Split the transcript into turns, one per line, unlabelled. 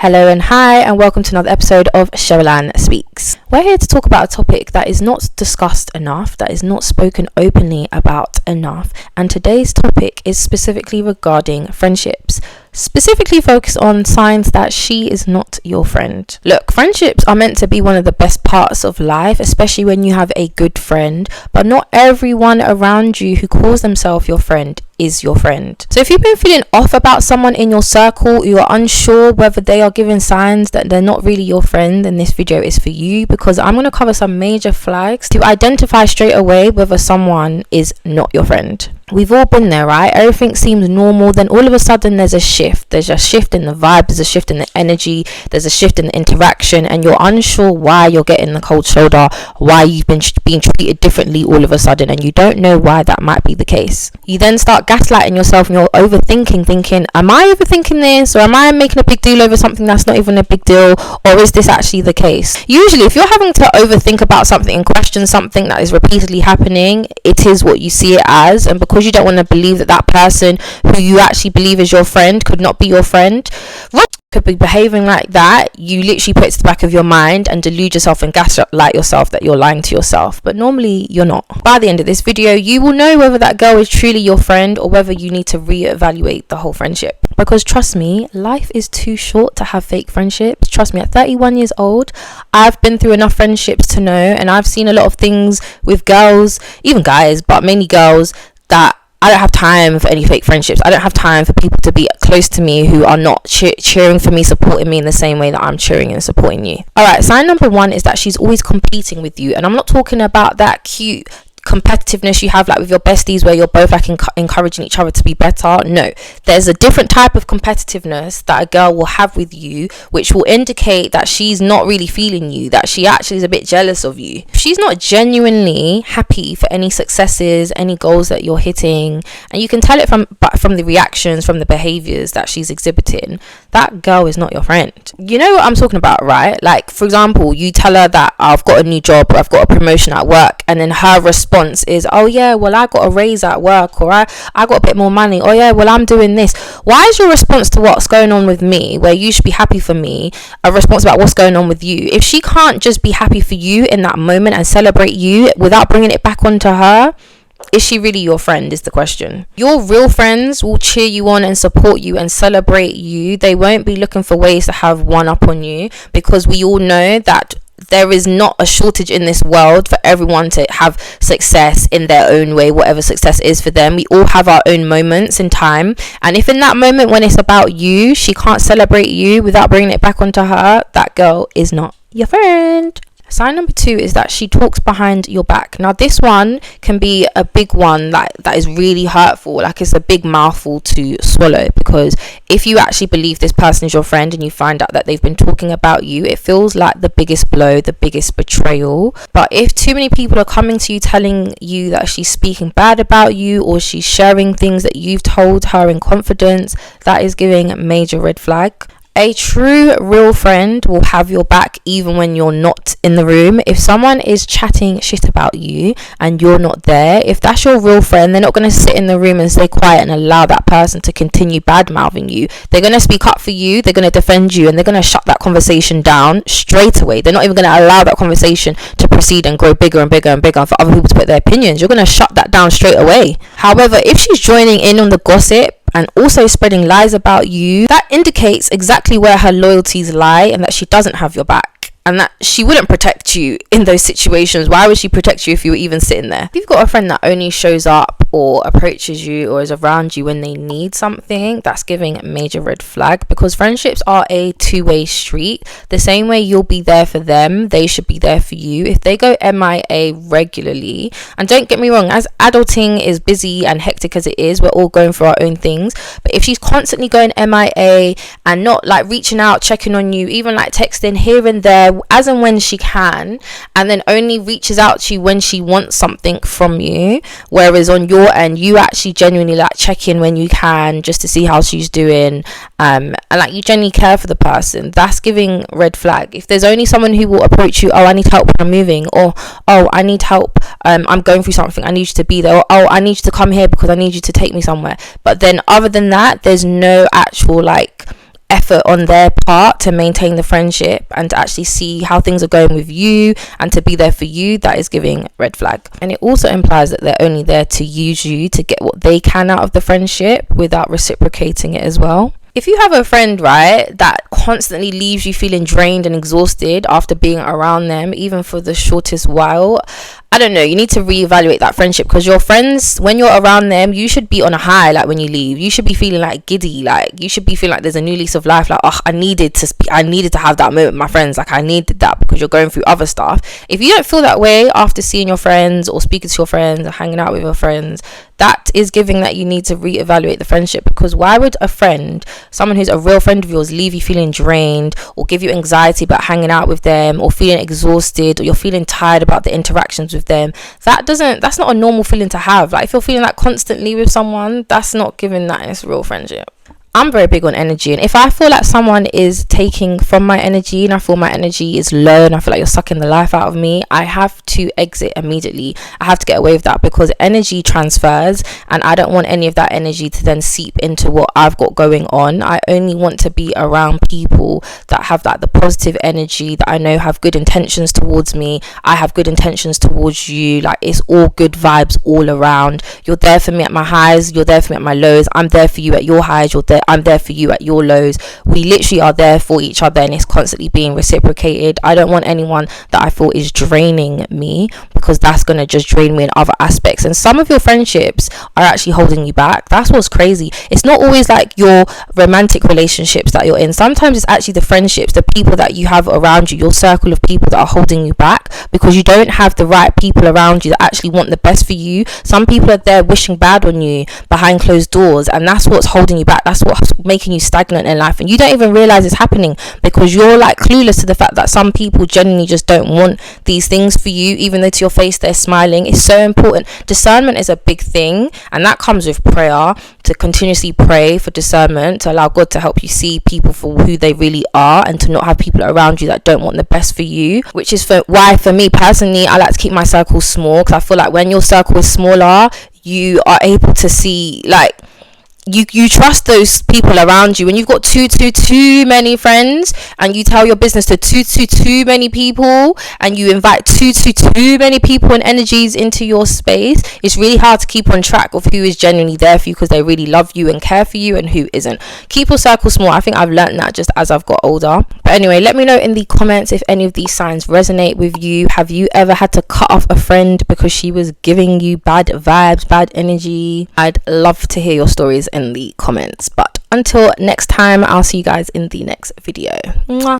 Hello and hi, and welcome to another episode of Sheryl-Ann Speaks. We're here to talk about a topic that is not discussed enough, that is not spoken openly about enough, and today's topic is specifically regarding friendships. Specifically focus on signs that she is not your friend. Look, friendships are meant to be one of the best parts of life, especially when you have a good friend, but not everyone around you who calls themselves your friend is your friend. So if you've been feeling off about someone in your circle, you are unsure whether they are giving signs that they're not really your friend, then this video is for you, because I'm going to cover some major flags to identify straight away whether someone is not your friend. We've all been there, right? Everything seems normal, then all of a sudden there's a shift. There's a shift in the vibe, there's a shift in the energy, there's a shift in the interaction, and you're unsure why you're getting the cold shoulder, why you've been being treated differently all of a sudden, and you don't know why that might be the case. You then start gaslighting yourself and you're overthinking, thinking, am I overthinking this, or am I making a big deal over something that's not even a big deal, or is this actually the case? Usually if you're having to overthink about something and question something that is repeatedly happening, it is what you see it as, and because you don't want to believe that person who you actually believe is your friend could not be your friend, could be behaving like that, you literally put it to the back of your mind and delude yourself and gaslight yourself that you're lying to yourself, but normally you're not. By the end of this video, you will know whether that girl is truly your friend or whether you need to reevaluate the whole friendship. Because trust me, life is too short to have fake friendships. Trust me, at 31 years old, I've been through enough friendships to know, and I've seen a lot of things with girls, even guys, but mainly girls, that I don't have time for any fake friendships. I don't have time for people to be close to me who are not cheering for me, supporting me in the same way that I'm cheering and supporting you. Alright, sign number one is that she's always competing with you. And I'm not talking about that cute competitiveness you have like with your besties where you're both like encouraging each other to be better. No, there's a different type of competitiveness that a girl will have with you, which will indicate that she's not really feeling you, that she actually is a bit jealous of you. If she's not genuinely happy for any successes, any goals that you're hitting, and you can tell it from the reactions, from the behaviours that she's exhibiting, that girl is not your friend. You know what I'm talking about, right? Like, for example, you tell her that I've got a new job or I've got a promotion at work, and then her response is, oh yeah, well I got a raise at work, or I got a bit more money, oh yeah, well I'm doing this. Why is your response to what's going on with me, where you should be happy for me, a response about what's going on with you? If she can't just be happy for you in that moment and celebrate you without bringing it back onto her, is she really your friend is the question. Your real friends will cheer you on and support you and celebrate you. They won't be looking for ways to have one up on you, because we all know that there is not a shortage in this world for everyone to have success in their own way, whatever success is for them. We all have our own moments in time, and if in that moment when it's about you, she can't celebrate you without bringing it back onto her, that girl is not your friend. Sign number two is that she talks behind your back. Now this one can be a big one that is really hurtful. Like, it's a big mouthful to swallow, because if you actually believe this person is your friend and you find out that they've been talking about you, it feels like the biggest blow, the biggest betrayal. But if too many people are coming to you telling you that she's speaking bad about you, or she's sharing things that you've told her in confidence, that is giving a major red flag. A true real friend will have your back even when you're not in the room. If someone is chatting shit about you and you're not there, if that's your real friend, they're not going to sit in the room and stay quiet and allow that person to continue bad mouthing you. They're going to speak up for you, they're going to defend you, and they're going to shut that conversation down straight away. They're not even going to allow that conversation to proceed and grow bigger and bigger and bigger for other people to put their opinions. You're going to shut that down straight away. However, if she's joining in on the gossip and also spreading lies about you, that indicates exactly where her loyalties lie, and that she doesn't have your back, and that she wouldn't protect you in those situations. Why would she protect you if you were even sitting there? If you've got a friend that only shows up or approaches you or is around you when they need something, that's giving a major red flag, because friendships are a two-way street. The same way you'll be there for them, they should be there for you. If they go MIA regularly, and don't get me wrong, as adulting is busy and hectic as it is, we're all going through our own things, but if she's constantly going MIA and not like reaching out, checking on you, even like texting here and there as and when she can, and then only reaches out to you when she wants something from you, whereas on your end you actually genuinely like check in when you can just to see how she's doing, and like you genuinely care for the person, that's giving red flag. If there's only someone who will approach you, oh I need help when I'm moving, or oh I need help, I'm going through something, I need you to be there, or oh I need you to come here because I need you to take me somewhere, but then other than that there's no actual like effort on their part to maintain the friendship and to actually see how things are going with you and to be there for you, that is giving red flag. And it also implies that they're only there to use you to get what they can out of the friendship without reciprocating it as well. If you have a friend, right, that constantly leaves you feeling drained and exhausted after being around them, even for the shortest while, I don't know, you need to reevaluate that friendship, because your friends, when you're around them, you should be on a high. Like when you leave, you should be feeling like giddy, like you should be feeling like there's a new lease of life, like, oh, I needed to have that moment with my friends, like I needed that, because you're going through other stuff. If you don't feel that way after seeing your friends or speaking to your friends or hanging out with your friends, that is giving that you need to reevaluate the friendship. Because why would a friend, someone who's a real friend of yours, leave you feeling drained or give you anxiety about hanging out with them, or feeling exhausted, or you're feeling tired about the interactions with them? That's not a normal feeling to have. Like if you're feeling that constantly with someone, that's not giving that it's real friendship. I'm very big on energy, and if I feel like someone is taking from my energy and I feel my energy is low and I feel like you're sucking the life out of me, I have to exit immediately. I have to get away with that, because energy transfers and I don't want any of that energy to then seep into what I've got going on. I only want to be around people that have like the positive energy, that I know have good intentions towards me. I have good intentions towards you. Like it's all good vibes all around. You're there for me at my highs, you're there for me at my lows, I'm there for you at your highs, I'm there for you at your lows. We literally are there for each other, and it's constantly being reciprocated. I don't want anyone that I feel is draining me, because that's going to just drain me in other aspects. And some of your friendships are actually holding you back. That's what's crazy. It's not always like your romantic relationships that you're in. Sometimes it's actually the friendships, the people that you have around you, your circle of people, that are holding you back, because you don't have the right people around you that actually want the best for you. Some people are there wishing bad on you behind closed doors, and that's what's holding you back. That's what's making you stagnant in life, and you don't even realize it's happening, because you're like clueless to the fact that some people genuinely just don't want these things for you, even though to your face they're smiling. It's so important. Discernment is a big thing, and that comes with prayer, to continuously pray for discernment, to allow God to help you see people for who they really are, and to not have people around you that don't want the best for you. Which is why for me personally, I like to keep my circle small, because I feel like when your circle is smaller, you are able to see, like, you trust those people around you. When you've got too many friends, and you tell your business to too many people, and you invite too many people and energies into your space, it's really hard to keep on track of who is genuinely there for you, because they really love you and care for you, and who isn't. Keep your circle small. I think I've learned that just as I've got older. But anyway, let me know in the comments if any of these signs resonate with you. Have you ever had to cut off a friend because she was giving you bad vibes, bad energy? I'd love to hear your stories in the comments. But until next time, I'll see you guys in the next video. Mwah.